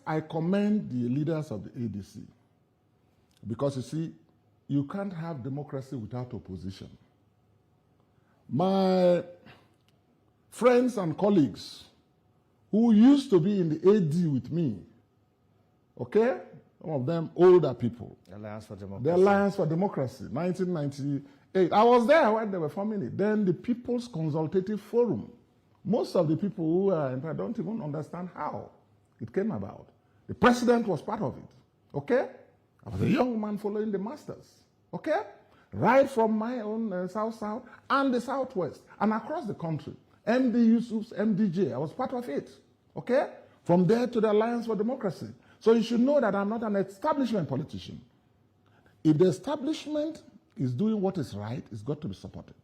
I commend the leaders of the ADC because, you see, you can't have democracy without opposition. My friends and colleagues who used to be in the AD with me, okay, some of them older people. The Alliance for Democracy. The Alliance for Democracy, 1998. I was there when they were forming it. Then the People's Consultative Forum. Most of the people who are in, I don't even understand how it came about. The president was part of it, okay? I was a young man following the masters, okay? Right from my own South-South and the Southwest and across the country. MD Yusuf's MDJ, I was part of it, okay? From there to the Alliance for Democracy. So you should know that I'm not an establishment politician. If the establishment is doing what is right, it's got to be supported.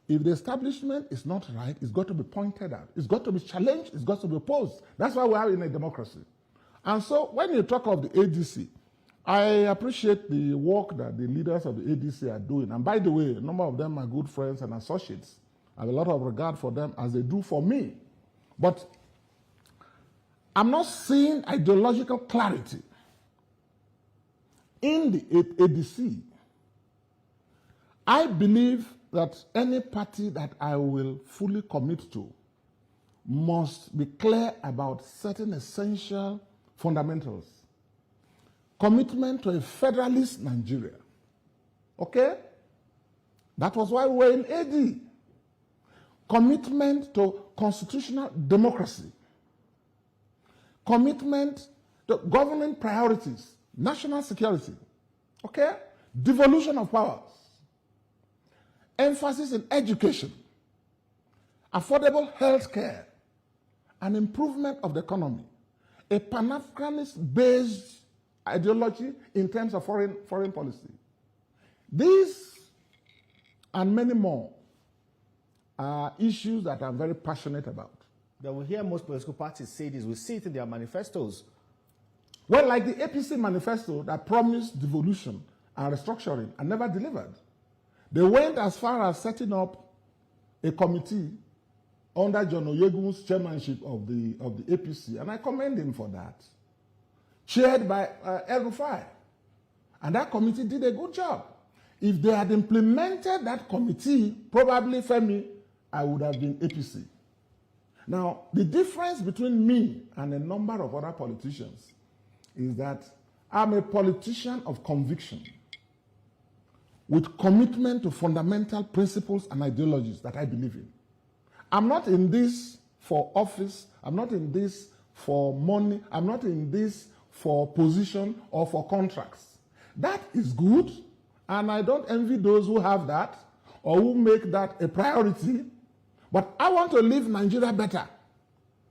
If the establishment is not right, it's got to be pointed out. It's got to be challenged. It's got to be opposed. That's why we are in a democracy. And so when you talk of the ADC, I appreciate the work that the leaders of the ADC are doing. And by the way, a number of them are good friends and associates. I have a lot of regard for them as they do for me. But I'm not seeing ideological clarity in the ADC. I believe that any party that I will fully commit to must be clear about certain essential fundamentals. Commitment to a federalist Nigeria. Okay? That was why we were in AD. Commitment to constitutional democracy. Commitment to governing priorities, national security. Okay? Devolution of powers. Emphasis in education, affordable health care, an improvement of the economy, a Pan-Africanist-based ideology in terms of foreign policy. These and many more are issues that I'm very passionate about. That we hear most political parties say this, we see it in their manifestos. Well, like the APC manifesto that promised devolution and restructuring and never delivered. They went as far as setting up a committee under John Oyegun's chairmanship of the APC, and I commend him for that, chaired by El Rufai. And that committee did a good job. If they had implemented that committee, probably, Femi, I would have been APC. Now, the difference between me and a number of other politicians is that I'm a politician of conviction, with commitment to fundamental principles and ideologies that I believe in. I'm not in this for office, I'm not in this for money, I'm not in this for position or for contracts. That is good, and I don't envy those who have that or who make that a priority, but I want to leave Nigeria better.